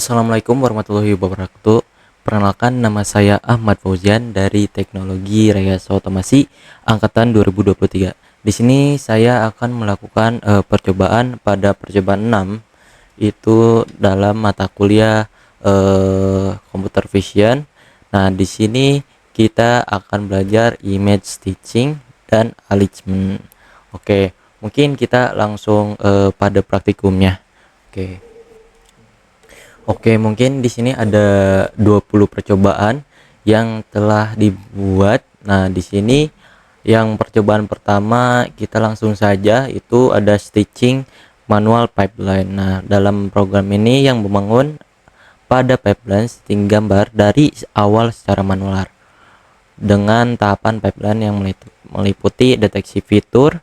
Assalamualaikum warahmatullahi wabarakatuh. Perkenalkan, nama saya Ahmad Fauzian dari Teknologi Rekayasa Otomasi angkatan 2023. Di sini saya akan melakukan percobaan pada percobaan 6, itu dalam mata kuliah Computer Vision. Nah, di sini kita akan belajar image stitching dan alignment. Oke, mungkin kita langsung pada praktikumnya. Oke. Oke, mungkin di sini ada 20 percobaan yang telah dibuat. Nah, di sini yang percobaan pertama kita langsung saja, itu ada stitching manual pipeline. Nah, dalam program ini yang membangun pada pipeline stitching gambar dari awal secara manual dengan tahapan pipeline yang meliputi deteksi fitur,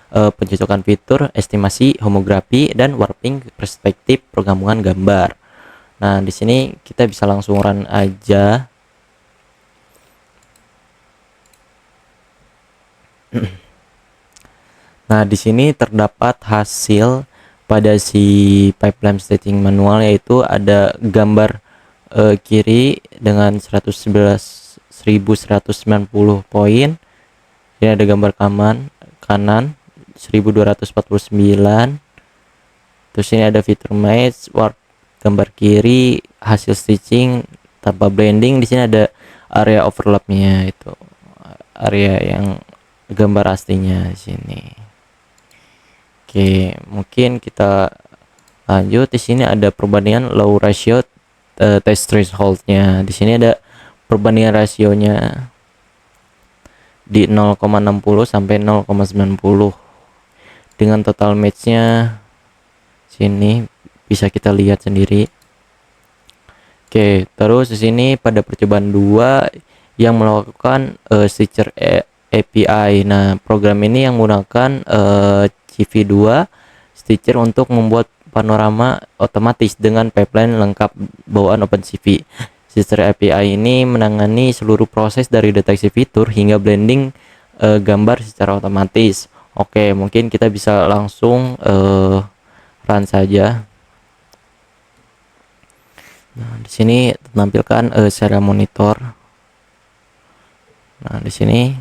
pencocokan fitur, estimasi homografi, dan warping perspektif penggabungan gambar. Nah, di sini kita bisa langsung run aja. Nah, di sini terdapat hasil pada si pipeline stitching manual, yaitu ada gambar kiri dengan 11.190 poin. Ini ada gambar kanan 1249. Terus ini ada fitur match, warp gambar kiri, hasil stitching tanpa blending. Di sini ada area overlapnya, itu area yang gambar aslinya di sini. Oke, mungkin kita lanjut. Di sini ada perbandingan low ratio test thresholdnya. Di sini ada perbandingan rasionya di 0,60 sampai 0,90 dengan total matchnya. Sini bisa kita lihat sendiri. Oke, terus di sini pada percobaan 2 yang melakukan stitcher API. Nah, program ini yang menggunakan CV2 stitcher untuk membuat panorama otomatis dengan pipeline lengkap bawaan OpenCV. Stitcher API ini menangani seluruh proses dari deteksi fitur hingga blending gambar secara otomatis. Oke, mungkin kita bisa langsung run saja. Nah, di sini tampilkan secara monitor. Nah, di sini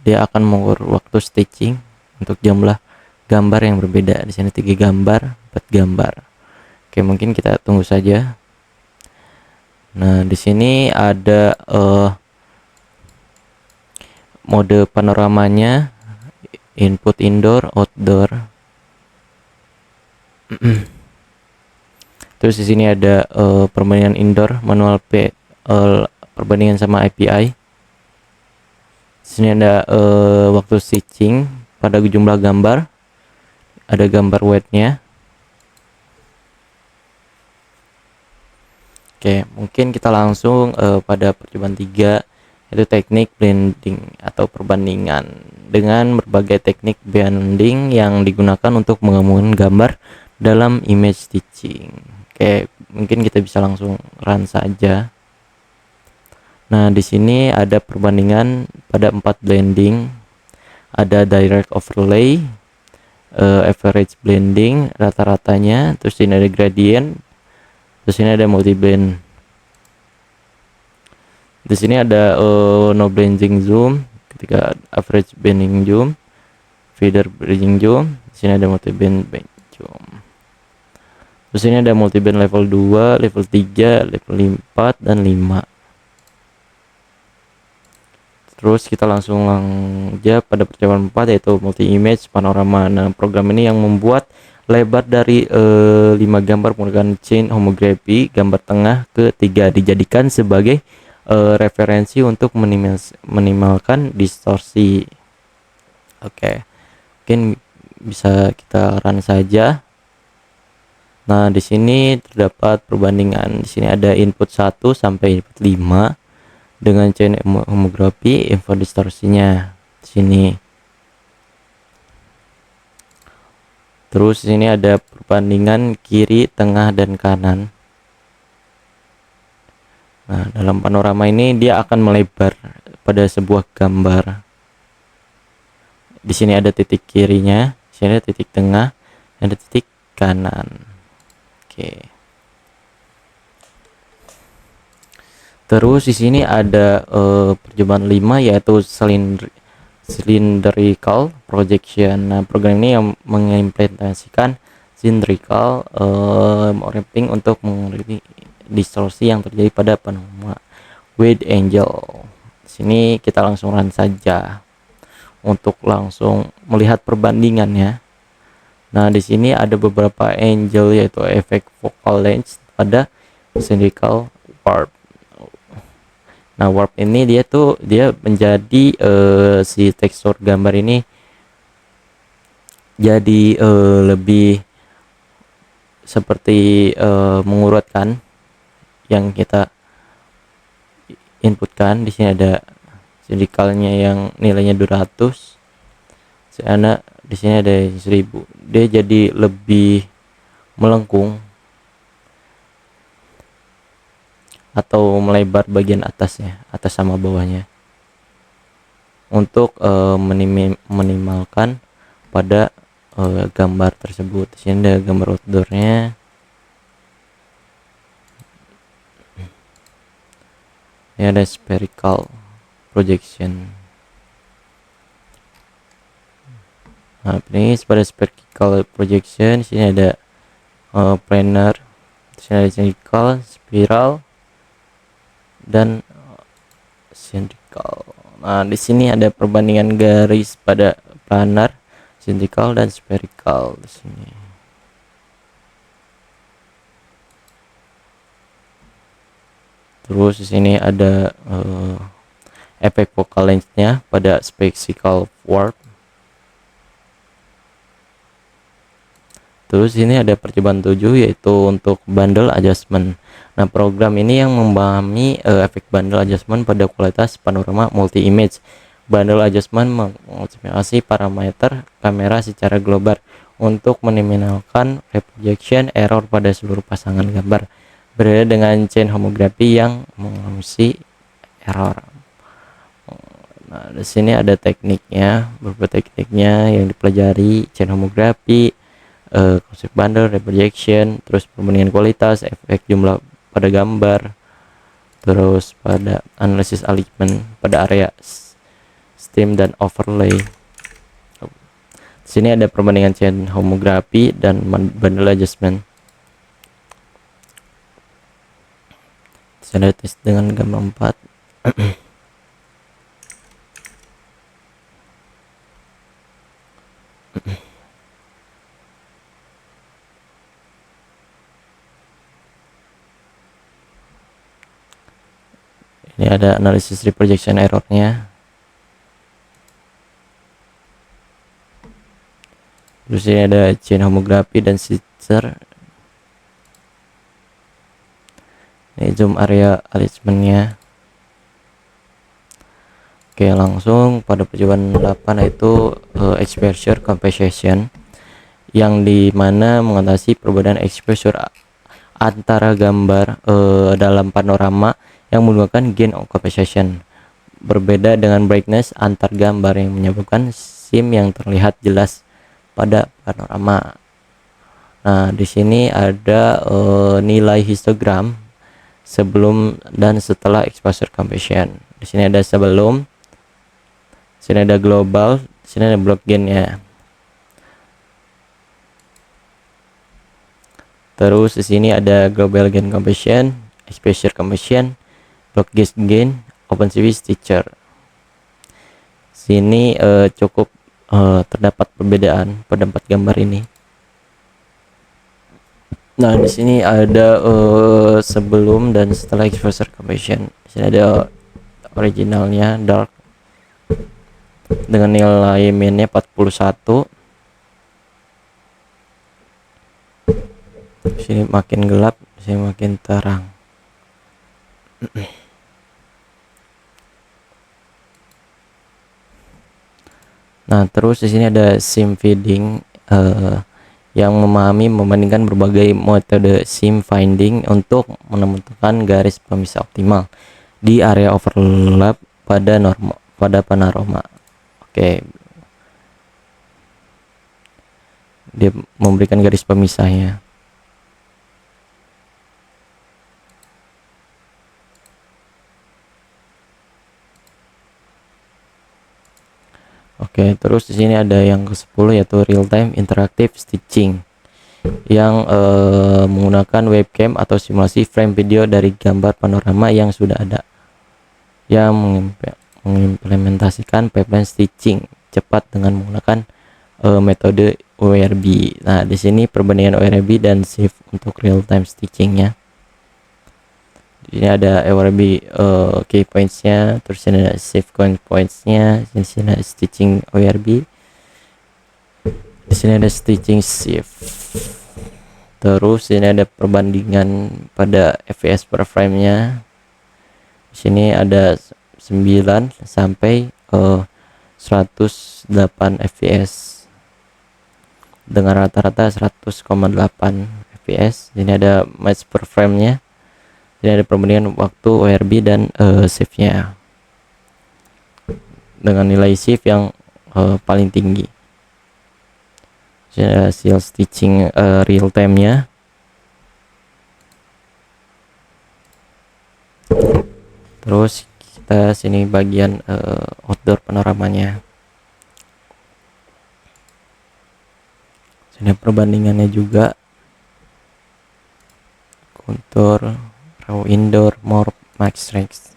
dia akan mengukur waktu stitching untuk jumlah gambar yang berbeda. Di sini 3 gambar, 4 gambar. Oke, mungkin kita tunggu saja. Nah, di sini ada mode panoramanya, input indoor, outdoor. Terus di sini ada perbandingan indoor manual perbandingan sama API. Di sini ada waktu stitching pada jumlah gambar, ada gambar weight-nya. Oke, mungkin kita langsung pada percobaan 3, yaitu teknik blending atau perbandingan. Dengan berbagai teknik blending yang digunakan untuk menggabungkan gambar dalam image stitching. Oke, mungkin kita bisa langsung run saja. Nah, di sini ada perbandingan pada 4 blending. Ada direct overlay, average blending, rata-ratanya, terus ini ada gradient, terus ini ada multi blend. Di sini ada no blending zoom, ketika average blending zoom, feeder blending zoom. Di sini ada multi blend zoom. Terus ini ada multi blend level 2, level 3, level 4 dan 5. Terus kita langsung aja pada percobaan 4, yaitu multi image panorama. Nah, program ini yang membuat lebar dari 5 gambar menggunakan chain homografi gambar tengah ke 3 dijadikan sebagai referensi untuk minimalkan distorsi. Oke, mungkin bisa kita run saja. Nah, di sini terdapat perbandingan. Di sini ada input 1 sampai input 5 dengan chain homografi, info distorsinya di sini. Terus di sini ada perbandingan kiri, tengah dan kanan. Nah, dalam panorama ini dia akan melebar pada sebuah gambar. Di sini ada titik kirinya, di sini ada titik tengah, ada titik kanan. Oke. Terus di sini ada percobaan 5 yaitu cylindrical projection. Nah, program ini yang mengimplementasikan cylindrical mapping untuk mengurangi distorsi yang terjadi pada panorama wide angle. Di sini kita langsung run saja untuk langsung melihat perbandingannya. Nah, di sini ada beberapa angle yaitu efek focal length pada cylindrical warp. Nah, warp ini dia menjadi si tekstur gambar ini jadi lebih seperti mengurutkan yang kita inputkan. Di sini ada cylindricalnya yang nilainya 200. Di sini ada 1000. Dia jadi lebih melengkung atau melebar bagian atasnya, atas sama bawahnya, untuk minimalkan pada gambar tersebut. Di sini ada gambar outdoornya. Ini ada spherical projection. Nah, ini pada spherical projection, sini ada planar, sini ada cylindrical, spiral, dan cylindrical. Nah, di sini ada perbandingan garis pada planar, cylindrical, dan spherical di sini. Terus di sini ada efek focal length-nya pada spherical warp. Terus ini ada percobaan 7 yaitu untuk bundle adjustment. Nah, program ini yang memahami efek bundle adjustment pada kualitas panorama multi image. Bundle adjustment mengoptimasi parameter kamera secara global untuk meminimalkan reprojection error pada seluruh pasangan gambar. Berbeda dengan chain homography yang mengalami error. Nah, di sini ada tekniknya, beberapa tekniknya yang dipelajari: chain homography, konsep bundle, reprojection, terus perbandingan kualitas, efek jumlah pada gambar, terus pada analisis alignment pada area stream dan overlay. Di sini ada perbandingan chain homography dan bundle adjustment. Saya tes dengan gambar 4. Ini ada analisis reprojection errornya. Terus ini ada chain homography dan scissor. Ini zoom area alignmentnya. Oke, langsung pada percobaan 8 yaitu exposure compensation, yang dimana mengatasi perbedaan exposure antara gambar dalam panorama yang menggunakan gain compensation. Berbeda dengan brightness antar gambar yang menyebabkan sim yang terlihat jelas pada panorama. Nah, di sini ada nilai histogram sebelum dan setelah exposure compensation. Di sini ada sebelum, sini ada global, sini ada block gain-nya. Terus di sini ada global gain compensation, exposure compensation, block gain, OpenCV stitcher. Sini cukup terdapat perbedaan pada 4 gambar ini. Nah, di sini ada sebelum dan setelah exposure compensation. Di sini ada originalnya dark dengan nilai minnya 41. Di sini makin gelap, di sini makin terang. Nah, terus di sini ada sim finding yang membandingkan berbagai metode sim finding untuk menemukan garis pemisah optimal di area overlap pada panorama. Oke, dia memberikan garis pemisahnya. Oke, terus di sini ada yang ke-10 yaitu real time interactive stitching yang menggunakan webcam atau simulasi frame video dari gambar panorama yang sudah ada, yang mengimplementasikan pipeline stitching cepat dengan menggunakan metode ORB. Nah, di sini perbandingan ORB dan SIFT untuk real time stitchingnya. Di sini ada ORB key points-nya, terus ini ada SIFT points-nya, di sini ada stitching ORB, di sini ada stitching SIFT. Terus ini ada perbandingan pada fps per frame-nya. Di sini ada 9 sampai 108 fps dengan rata-rata 100,8 fps. Ini ada match per frame-nya. Ini ada perbandingan waktu ORB dan shift-nya dengan nilai shift yang paling tinggi. Hasil stitching real time-nya. Terus kita sini bagian outdoor panoramanya. Sini perbandingannya juga, kontur, raw indoor, morph, max range.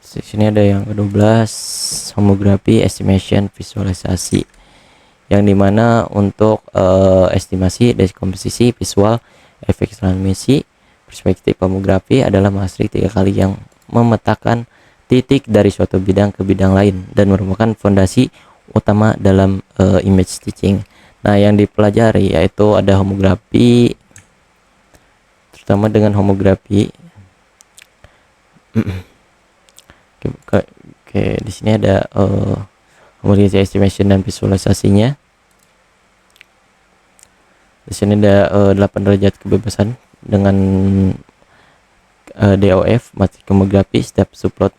Di sini ada yang ke-12, homografi, estimation, visualisasi, yang dimana untuk estimasi, dekomposisi, visual, efek transmisi, perspektif homografi adalah matrix 3 kali yang memetakan titik dari suatu bidang ke bidang lain dan merupakan fondasi utama dalam image stitching. Nah, yang dipelajari yaitu ada homografi, terutama dengan homografi. Oke, di sini ada homografi estimation dan visualisasinya. Di sini ada 8 derajat kebebasan dengan DOF matriks homografi. Setiap subplot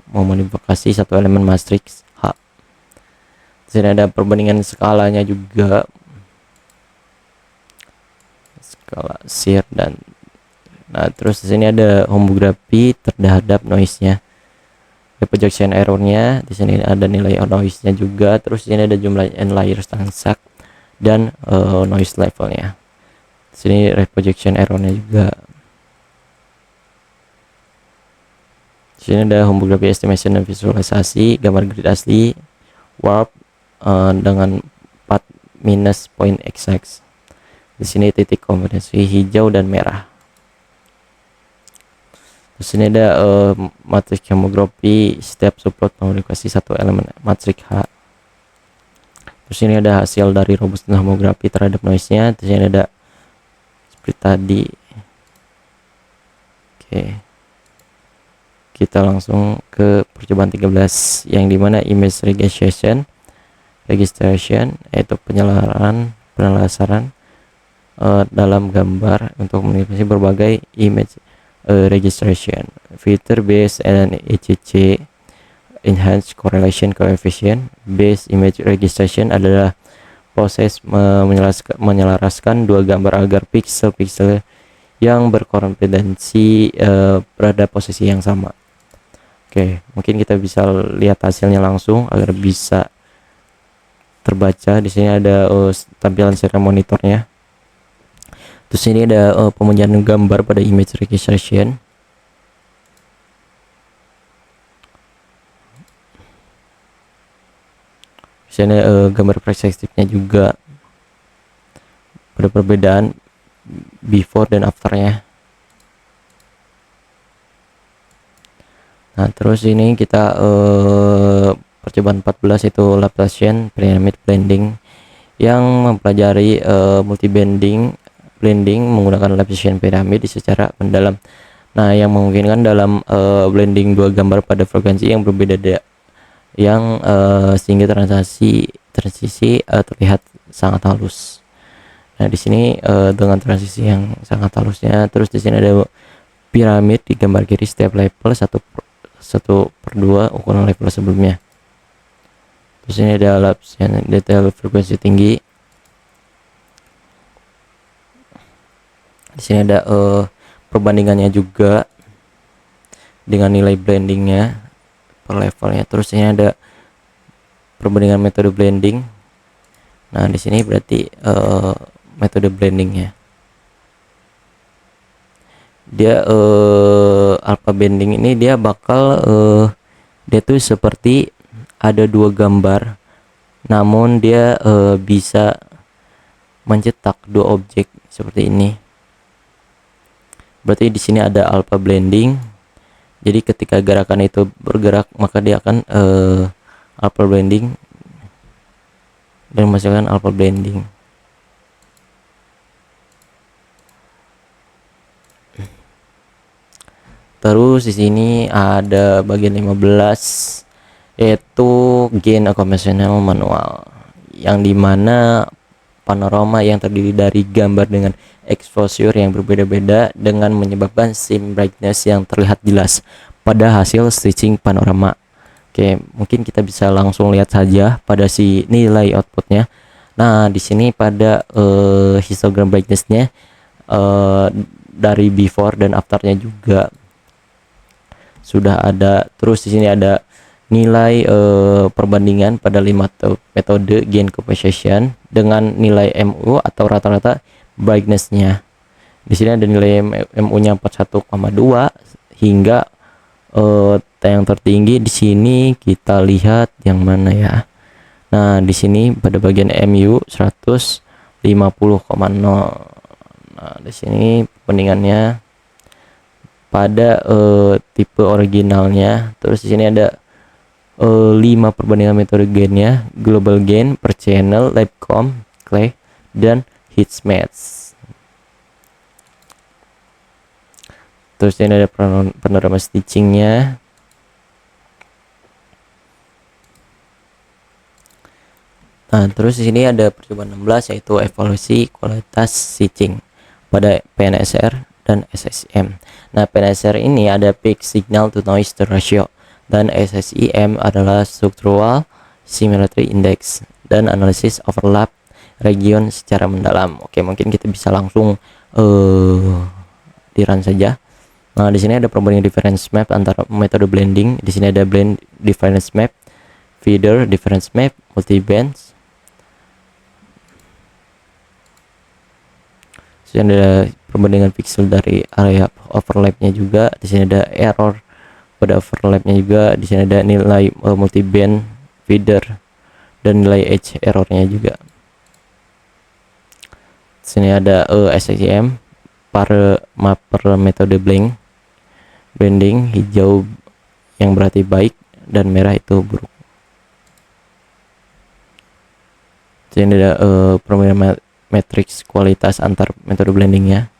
memodifikasi satu elemen matriks H. Di sini ada perbandingan skalanya juga, skala shear dan terus di sini ada homografi terhadap noise-nya, projection error-nya. Di sini ada nilai noise-nya juga. Terus di sini ada jumlah end layers transact dan noise level-nya. Di sini projection error-nya juga. Di sini ada homografi estimation dan visualisasi, gambar grid asli, warp dengan 4 minus point XX. Di sini titik kombinasi hijau dan merah. Di sini ada matriks homografi, setiap subplot memodifikasi satu elemen matriks H. Terus ini ada hasil dari robustness homografi terhadap noise-nya. Di sini ada seperti tadi. Oke. Kita langsung ke percobaan 13 yang dimana image registration yaitu penelasaran dalam gambar untuk mengidentifikasi berbagai image registration filter based and ECC enhanced correlation coefficient. Based image registration adalah proses menyelaraskan dua gambar agar piksel-piksel yang berkorespondensi berada posisi yang sama. Oke, mungkin kita bisa lihat hasilnya langsung agar bisa terbaca. Di sini ada tampilan serial monitornya. Terus ini ada pemecahan gambar pada image registration. Di sini gambar perspektifnya juga. Ada perbedaan before dan afternya. Nah, terus ini kita percobaan 14 itu Laplacian Pyramid Blending yang mempelajari multi blending menggunakan Laplacian Pyramid secara mendalam. Nah, yang memungkinkan dalam blending dua gambar pada frekuensi yang berbeda yang sehingga transisi terlihat sangat halus. Nah, di sini dengan transisi yang sangat halusnya, terus di sini ada piramid di gambar kiri, setiap level 1/2 ukuran level sebelumnya. Terus ini ada Laplacian detail frekuensi tinggi. Di sini ada perbandingannya juga dengan nilai blendingnya per levelnya. Terus ini ada perbandingan metode blending. Nah, di sini berarti metode blendingnya. Dia alpha blending ini dia bakal dia tuh seperti ada dua gambar, namun dia bisa mencetak dua objek seperti ini. Berarti di sini ada alpha blending. Jadi ketika gerakan itu bergerak, maka dia akan alpha blending dan menghasilkan alpha blending. Terus di sini ada bagian 15, yaitu gain a conventional manual, yang dimana panorama yang terdiri dari gambar dengan exposure yang berbeda-beda dengan menyebabkan scene brightness yang terlihat jelas pada hasil stitching panorama. Oke, mungkin kita bisa langsung lihat saja pada si nilai outputnya. Nah, di sini pada histogram brightnessnya dari before dan afternya juga sudah ada. Terus di sini ada nilai perbandingan pada 5 metode gain compensation dengan nilai MU atau rata-rata brightnessnya. Di sini ada nilai MU-nya 41,2 hingga yang tertinggi di sini kita lihat yang mana ya. Nah, di sini pada bagian MU 150,0. Nah, di sini perbandingannya pada tipe originalnya. Terus di sini ada 5 perbandingan metode gainnya: global gain, per channel, labcom, clay, dan heat match. Terus ini ada panorama stitchingnya. Nah, terus di sini ada percobaan 16, yaitu evaluasi kualitas stitching pada PNSR dan SSIM. Nah, PNSR ini ada peak signal to noise ratio, dan SSIM adalah structural similarity index dan analisis overlap region secara mendalam. Oke, mungkin kita bisa langsung di run saja. Nah, di sini ada perbandingan difference map antara metode blending. Di sini ada blend difference map, feeder difference map, multi bands. Di sini ada perbandingan pixel dari area overlapnya juga. Di sini ada error pada overlapnya juga. Di sini ada nilai multi band, feeder, dan nilai edge errornya juga. Di sini ada SSIM per metode blending, hijau yang berarti baik dan merah itu buruk. Di sini ada perbandingan matriks kualitas antar metode blendingnya.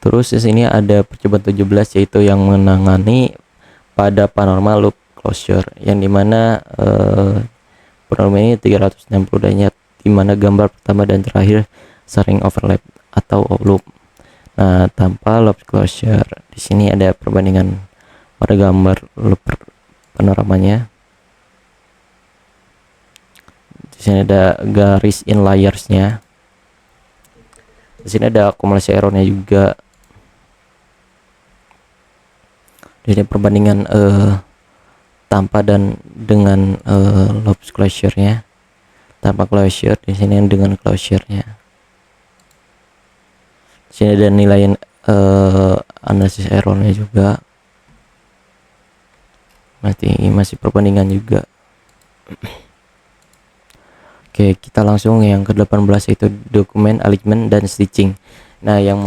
Terus di sini ada percobaan 17, yaitu yang menangani pada panorama loop closure, yang dimana panorama ini 360 derajat, dimana gambar pertama dan terakhir sering overlap atau loop. Nah, tanpa loop closure. Di sini ada perbandingan pada gambar loop panoramanya. Di sini ada garis inliersnya. Di sini ada akumulasi errornya juga. Di sini perbandingan tanpa dan dengan loop closure-nya. Tanpa closure, di sini dengan closure-nya. Di sini ada nilai analisis errornya juga. Masih perbandingan juga. Oke, kita langsung yang ke-18, yaitu dokumen alignment dan stitching. Nah, yang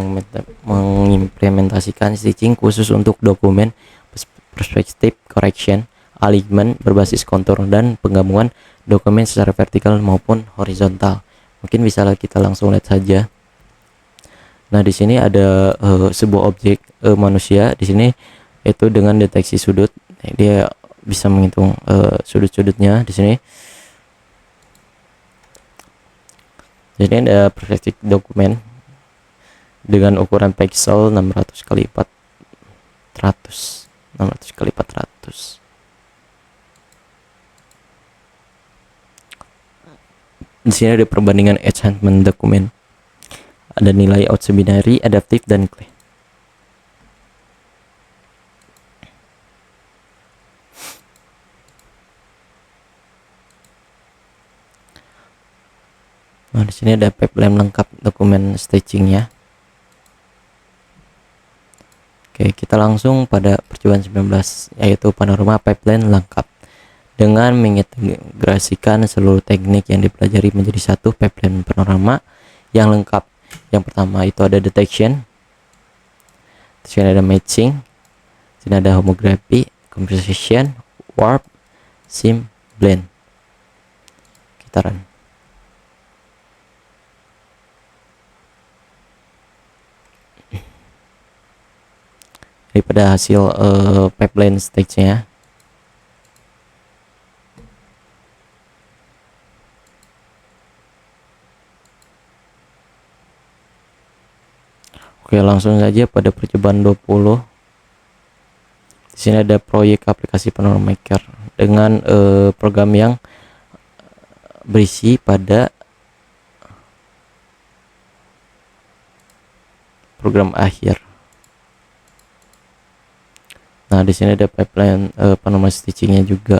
mengimplementasikan stitching khusus untuk dokumen perspective correction, alignment berbasis kontur, dan penggabungan dokumen secara vertikal maupun horizontal. Mungkin bisa kita langsung lihat saja. Nah, di sini ada sebuah objek manusia di sini, yaitu dengan deteksi sudut. Dia bisa menghitung sudut-sudutnya di sini. Jadi ada perspektif dokumen dengan ukuran pixel 600 kali 400. 600 kali 400. Di sini ada perbandingan enhancement dokumen. ada nilai out binary, adaptif, dan clean. Nah, di sini ada pipeline lengkap dokumen stagingnya. Oke, kita langsung pada percobaan 19, yaitu panorama pipeline lengkap. Dengan mengintegrasikan seluruh teknik yang dipelajari menjadi satu pipeline panorama yang lengkap. Yang pertama itu ada detection, di sini ada matching, di sini ada homography, composition, warp, sim, blend. Kita run. Daripada hasil pipeline stage-nya. Oke, langsung saja pada percobaan 20. Di sini ada proyek aplikasi Panorama Maker dengan program yang berisi pada program akhir. Nah, di sini ada pipeline panorama stitchingnya juga.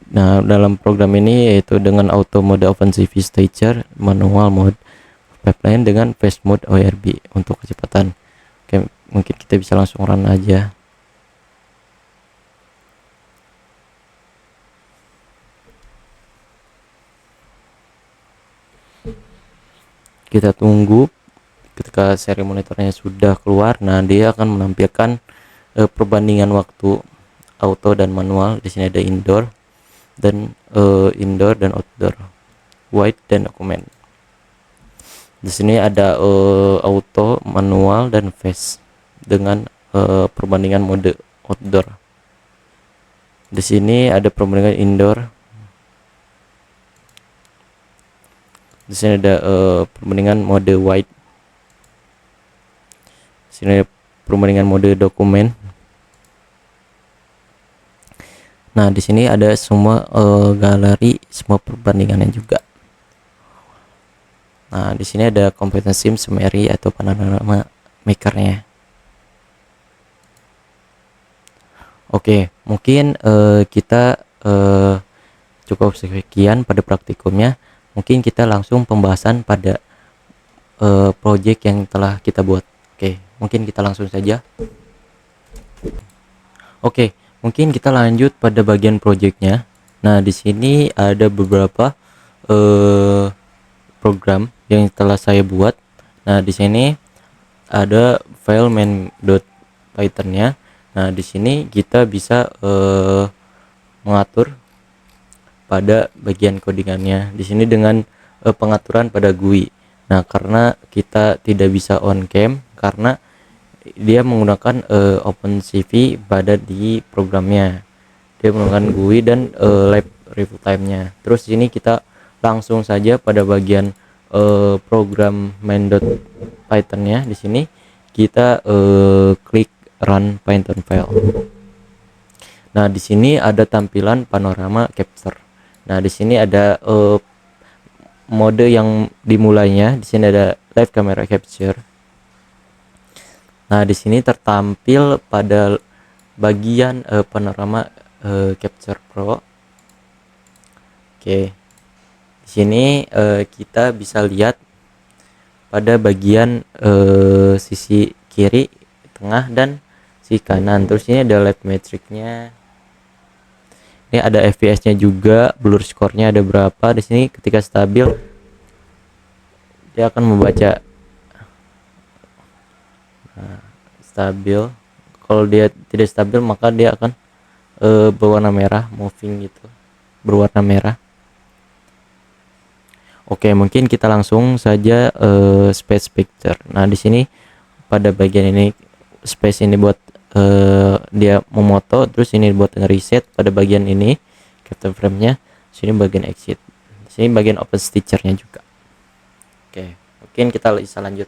Nah, dalam program ini yaitu dengan auto mode OpenCV stager, manual mode pipeline dengan fast mode ORB untuk kecepatan. Oke, mungkin kita bisa langsung run aja. Kita tunggu ketika seri monitornya sudah keluar. Nah, dia akan menampilkan perbandingan waktu auto dan manual. Di sini ada indoor dan outdoor, white dan dokumen. Di sini ada auto, manual, dan fast dengan perbandingan mode outdoor. Di sini ada perbandingan indoor. Di sini ada perbandingan mode white. Di sini ada perbandingan mode dokumen. Nah, di sini ada semua galeri, semua perbandingannya juga. Nah, di sini ada competency summary atau panorama makernya. Oke, mungkin kita cukup sekian pada praktikumnya. Mungkin kita langsung pembahasan pada project yang telah kita buat. Oke, mungkin kita langsung saja. Oke, mungkin kita lanjut pada bagian projectnya. Nah, di sini ada beberapa program yang telah saya buat. Nah, di sini ada file main.python-nya. Nah, di sini kita bisa mengatur pada bagian codingannya. Di sini dengan pengaturan pada GUI. Nah, karena kita tidak bisa on cam karena dia menggunakan OpenCV pada di programnya. Dia menggunakan GUI dan live review time-nya. Terus di sini kita langsung saja pada bagian program main.python-nya. Di sini kita klik run Python file. Nah, di sini ada tampilan panorama capture. Nah, di sini ada mode yang dimulainya. Di sini ada live camera capture. Nah, di sini tertampil pada bagian panorama capture pro. Oke. Di sini kita bisa lihat pada bagian sisi kiri, tengah, dan sisi kanan. Terus ini ada live metric-nya. Ini ada FPS-nya juga, blur score-nya ada berapa. Di sini ketika stabil dia akan membaca. Nah, stabil. Kalau dia tidak stabil maka dia akan berwarna merah, moving gitu, berwarna merah. Oke, mungkin kita langsung saja space picture. Nah, di sini pada bagian ini space ini buat dia memoto, terus ini buat reset pada bagian ini capture frame-nya. Sini bagian exit. Sini bagian open stitcher-nya juga. Oke, mungkin kita bisa lanjut.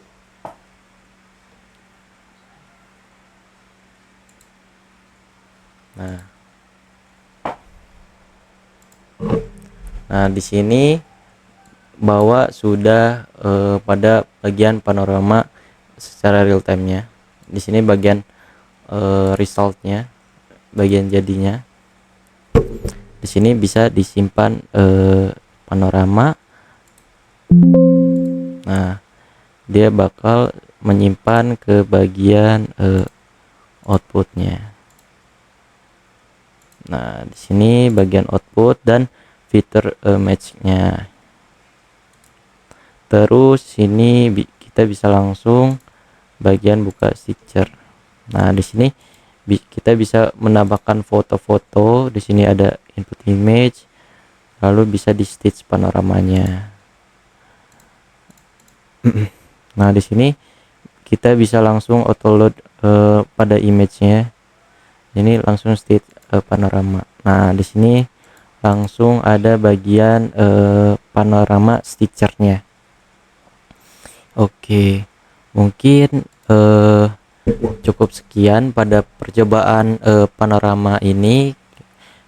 Nah, Nah, di sini bahwa sudah pada bagian panorama secara real time-nya. Di sini bagian resultnya, bagian jadinya. Di sini bisa disimpan panorama. Nah, dia bakal menyimpan ke bagian outputnya. Nah, di sini bagian output dan fitur match-nya. Terus sini kita bisa langsung bagian buka stitcher. Nah, di sini kita bisa menambahkan foto-foto. Di sini ada input image, lalu bisa di stitch panoramanya. Nah, di sini kita bisa langsung auto load pada image-nya. Ini langsung stitch panorama. Nah, di sini langsung ada bagian panorama stitchernya. Oke, mungkin cukup sekian pada percobaan panorama ini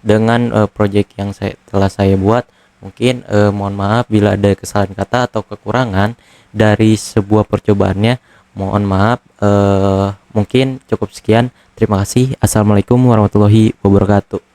dengan project yang telah saya buat. Mungkin mohon maaf bila ada kesalahan kata atau kekurangan dari sebuah percobaannya. Mohon maaf. Mungkin cukup sekian. Terima kasih. Assalamualaikum warahmatullahi wabarakatuh.